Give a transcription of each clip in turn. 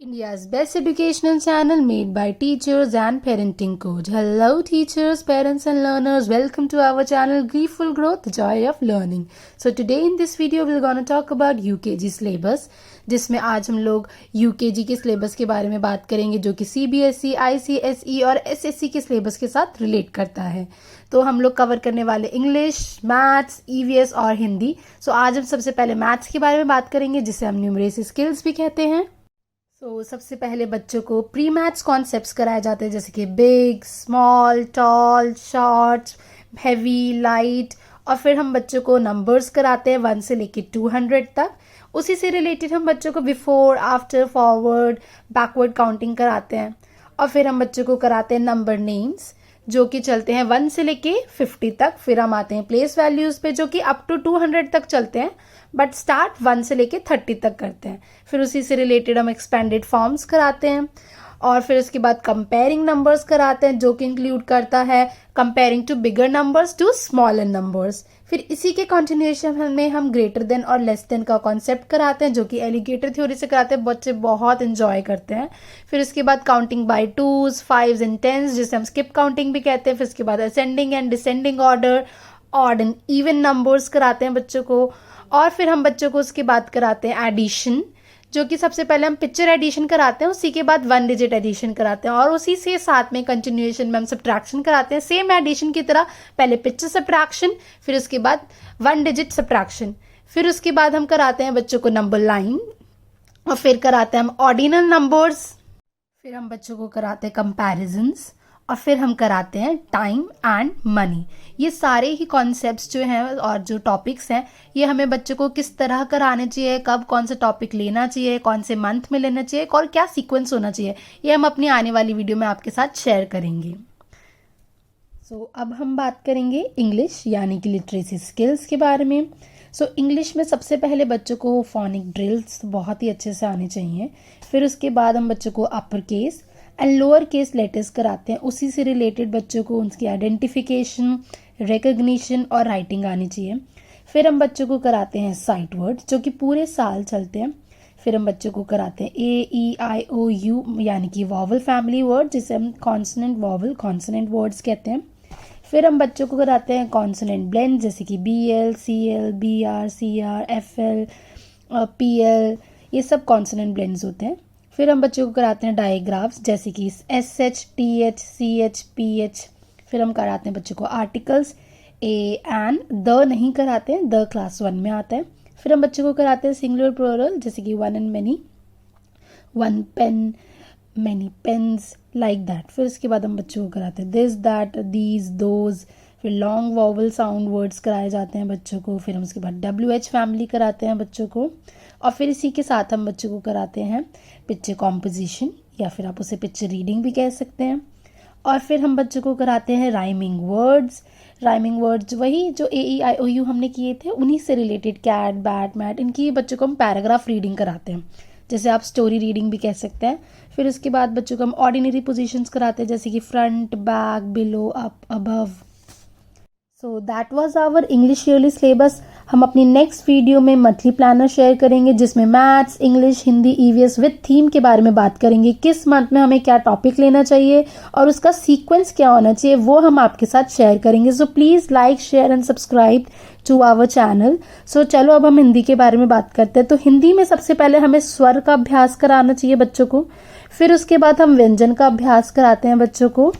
India's best educational channel made by teachers and parenting coach. Hello teachers, parents and learners. Welcome to our channel Gleeful Growth, the Joy of Learning. So today in this video we're going to talk about UKG syllabus, जिसमें आज हम लोग UKG के syllabus के बारे में बात करेंगे जो कि CBSE, ICSE और SSC के सिलेबस के साथ रिलेट करता है। तो हम लोग कवर करने वाले इंग्लिश, मैथ्स, EVS और हिंदी। सो आज हम सबसे पहले मैथ्स के बारे में बात करेंगे जिसे हम न्यूमरेसी स्किल्स भी कहते हैं। सबसे पहले बच्चों को प्री मैथ्स कॉन्सेप्ट्स कराए जाते हैं जैसे कि big, small, tall, short, heavy, light, और फिर हम बच्चों को नंबर्स कराते हैं 1 से लेके 200 तक। उसी से रिलेटेड हम बच्चों को before, after, forward, backward counting कराते हैं। और फिर हम बच्चों को कराते हैं नंबर नेम्स जो कि चलते हैं 1 से लेके 50 तक। फिर हम आते हैं प्लेस वैल्यूज पे जो कि अप टू 200 तक चलते हैं, बट स्टार्ट 1 से लेके 30 तक करते हैं। फिर उसी से रिलेटेड हम एक्सपेंडेड फॉर्म्स कराते हैं। और फिर उसके बाद कंपेयरिंग नंबर्स कराते हैं जो कि इंक्लूड करता है comparing to bigger numbers to smaller numbers. फिर इसी के कंटिन्यूएशन में हम ग्रेटर देन और लेस देन का कॉन्सेप्ट कराते हैं जो कि एलिगेटर थ्योरी से कराते हैं। बच्चे बहुत इंजॉय करते हैं। फिर उसके बाद counting bye 2s, 5s and 10s जिसे हम स्किप काउंटिंग भी कहते हैं। फिर उसके बाद ascending and descending order, odd and even numbers कराते हैं बच्चों को। और फिर हम बच्चों को उसके बाद कराते हैं एडिशन जो कि सबसे पहले हम पिक्चर एडिशन कराते हैं, उसी के बाद 1 डिजिट एडिशन कराते हैं, और उसी से साथ में कंटिन्यूएशन में हम सब्ट्रैक्शन कराते हैं सेम एडिशन की तरह। पहले पिक्चर सब्ट्रैक्शन, फिर उसके बाद 1 डिजिट सब्ट्रैक्शन। फिर उसके बाद हम कराते हैं बच्चों को नंबर लाइन, और फिर कराते हैं हम ऑर्डिनल नंबर्स। फिर हम बच्चों को कराते हैं कंपैरिजन्स, और फिर हम कराते हैं टाइम एंड मनी। ये सारे ही कॉन्सेप्ट्स जो हैं और जो टॉपिक्स हैं ये हमें बच्चों को किस तरह कराने चाहिए, कब कौन सा टॉपिक लेना चाहिए, कौन से मंथ में लेना चाहिए और क्या सीक्वेंस होना चाहिए, ये हम अपनी आने वाली वीडियो में आपके साथ शेयर करेंगे। अब हम बात करेंगे इंग्लिश यानी कि लिटरेसी स्किल्स के बारे में। इंग्लिश में सबसे पहले बच्चों को फोनिक ड्रिल्स बहुत ही अच्छे से आने चाहिए। फिर उसके बाद हम बच्चों को upper case and lower case letters कराते हैं। उसी से रिलेटेड बच्चों को उनकी आइडेंटिफिकेशन, रिकग्निशन और राइटिंग आनी चाहिए। फिर हम बच्चों को कराते हैं साइट वर्ड जो कि पूरे साल चलते हैं। फिर हम बच्चों को कराते हैं AEIOU यानी कि वॉवल फैमिली वर्ड जिसे हम कॉन्सोनेंट वॉवल कॉन्सोनेंट वर्ड्स कहते हैं। फिर हम बच्चों को कराते हैं कॉन्सोनेंट ब्लेंड जैसे कि BL, CL, BR, CR, FL, PL, ये सब कॉन्सोनेंट ब्लेंड्स होते हैं। फिर हम बच्चों को कराते हैं डायग्राफ्स जैसे कि SH, TH, CH, PH। फिर हम कराते हैं बच्चों को आर्टिकल्स, A and द नहीं कराते हैं, द क्लास 1 में आता है। फिर हम बच्चों को कराते हैं सिंगुलर प्लूरल जैसे कि 1 and many, 1 pen, many pens, like that. फिर उसके बाद हम बच्चों को कराते हैं दिस, दैट, दीज, दोज। फिर लॉन्ग वॉवल साउंड वर्ड्स कराए जाते हैं बच्चों को। फिर हम उसके बाद WH फैमिली कराते हैं बच्चों को। और फिर इसी के साथ हम बच्चों को कराते हैं पिक्चर कॉम्पोजिशन या फिर आप उसे पिक्चर रीडिंग भी कह सकते हैं। और फिर हम बच्चों को कराते हैं राइमिंग वर्ड्स। राइमिंग वर्ड्स वही जो AEIOU हमने किए थे उन्हीं से रिलेटेड, कैट, बैट, मैट, इनकी बच्चों को हम पैराग्राफ रीडिंग कराते हैं जैसे आप स्टोरी रीडिंग भी कह सकते हैं। फिर उसके बाद बच्चों को हम ऑर्डिनरी पोजीशंस कराते हैं जैसे कि front, back, below, up, above. That was our English yearly syllabus. हम अपनी नेक्स्ट वीडियो में मंथली प्लानर शेयर करेंगे जिसमें maths, English, Hindi, EVS with theme के बारे में बात करेंगे। किस मंथ में हमें क्या टॉपिक लेना चाहिए और उसका सीक्वेंस क्या होना चाहिए वो हम आपके साथ शेयर करेंगे। Please like, share and subscribe to our channel. चलो अब हम हिंदी के बारे में बात करते हैं। हिंदी में सबसे पहले हमें स्वर का अभ्यास कराना चाहिए बच्चों को। फिर उसके बाद हम व्यंजन का अभ्यास कराते हैं बच्चों को।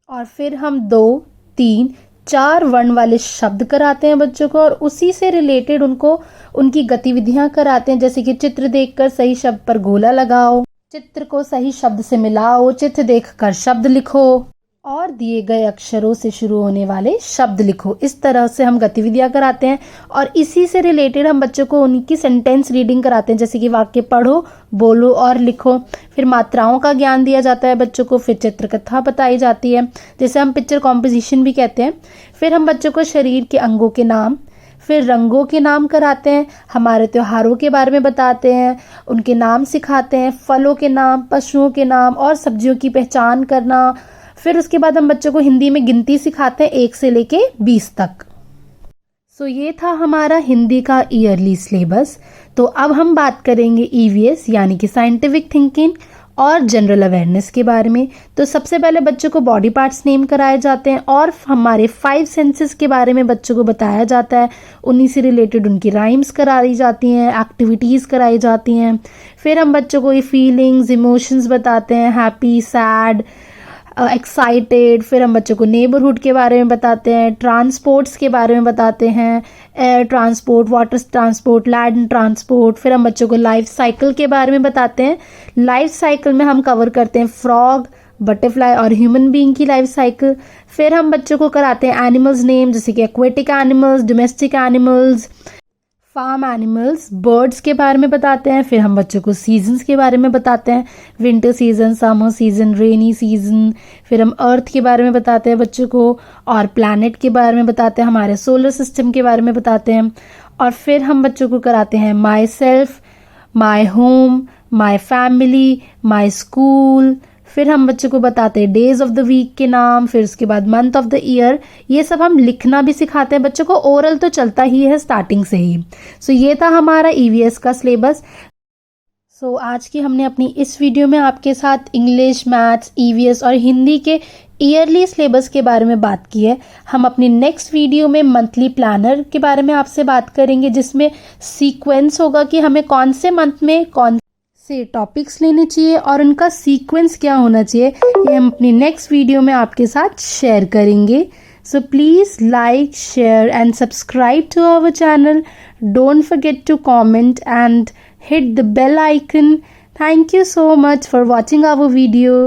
और फिर हम 2, 3, 4 वर्ण वाले शब्द कराते हैं बच्चों को और उसी से रिलेटेड उनको उनकी गतिविधियां कराते हैं जैसे कि चित्र देखकर सही शब्द पर गोला लगाओ, चित्र को सही शब्द से मिलाओ, चित्र देखकर शब्द लिखो और दिए गए अक्षरों से शुरू होने वाले शब्द लिखो। इस तरह से हम गतिविधियां कराते हैं और इसी से रिलेटेड हम बच्चों को उनकी सेंटेंस रीडिंग कराते हैं जैसे कि वाक्य पढ़ो, बोलो और लिखो। फिर मात्राओं का ज्ञान दिया जाता है बच्चों को। फिर चित्रकथा बताई जाती है जिसे हम पिक्चर कॉम्पोजिशन भी कहते हैं। फिर हम बच्चों को शरीर के अंगों के नाम, फिर रंगों के नाम कराते हैं, हमारे त्योहारों के बारे में बताते हैं, उनके नाम सिखाते हैं, फलों के नाम, पशुओं के नाम और सब्जियों की पहचान करना। फिर उसके बाद हम बच्चों को हिंदी में गिनती सिखाते हैं 1 से लेके 20 तक। ये था हमारा हिंदी का ईयरली सिलेबस। तो अब हम बात करेंगे ईवीएस यानी कि साइंटिफिक थिंकिंग और जनरल अवेयरनेस के बारे में। तो सबसे पहले बच्चों को बॉडी पार्ट्स नेम कराए जाते हैं और हमारे 5 सेंसेस के बारे में बच्चों को बताया जाता है। उन्हीं से रिलेटेड उनकी राइम्स कराई जाती हैं, एक्टिविटीज़ कराई जाती हैं। फिर हम बच्चों को ये फीलिंग्स, इमोशंस बताते हैं, हैप्पी, सैड, एक्साइटेड। फिर हम बच्चों को नेबरहुड के बारे में बताते हैं, ट्रांसपोर्ट्स के बारे में बताते हैं, air transport, water transport, land transport. फिर हम बच्चों को लाइफ साइकिल के बारे में बताते हैं। लाइफ साइकिल में हम कवर करते हैं फ्रॉग, बटरफ्लाई और ह्यूमन बीइंग की लाइफ साइकिल। फिर हम बच्चों को कराते हैं एनिमल्स नेम, जैसे कि aquatic animals, domestic animals, farm animals, birds के बारे में बताते हैं। फिर हम बच्चों को सीजन्स के बारे में बताते हैं, winter season, summer season, rainy season. फिर हम अर्थ के बारे में बताते हैं बच्चों को, और प्लैनेट के बारे में बताते हैं, हमारे सोलर सिस्टम के बारे में बताते हैं। और फिर हम बच्चों को कराते हैं my self, my home, my family, my school. फिर हम बच्चों को बताते हैं डेज ऑफ द वीक के नाम, फिर उसके बाद मंथ ऑफ द ईयर। ये सब हम लिखना भी सिखाते हैं बच्चों को। ओरल तो चलता ही है स्टार्टिंग से ही। सो ये था हमारा ईवीएस का सिलेबस। सो आज की हमने अपनी इस वीडियो में आपके साथ इंग्लिश, मैथ्स, ईवीएस और हिंदी के ईयरली सिलेबस के बारे में बात की है। हम अपनी नेक्स्ट वीडियो में मंथली प्लानर के बारे में आपसे बात करेंगे, जिसमें सीक्वेंस होगा कि हमें कौन से मंथ में कौन से टॉपिक्स लेने चाहिए और उनका सीक्वेंस क्या होना चाहिए। ये हम अपनी नेक्स्ट वीडियो में आपके साथ शेयर करेंगे। So please like, share and subscribe to our channel. Don't forget to comment and hit the bell icon. Thank you so much for watching our video.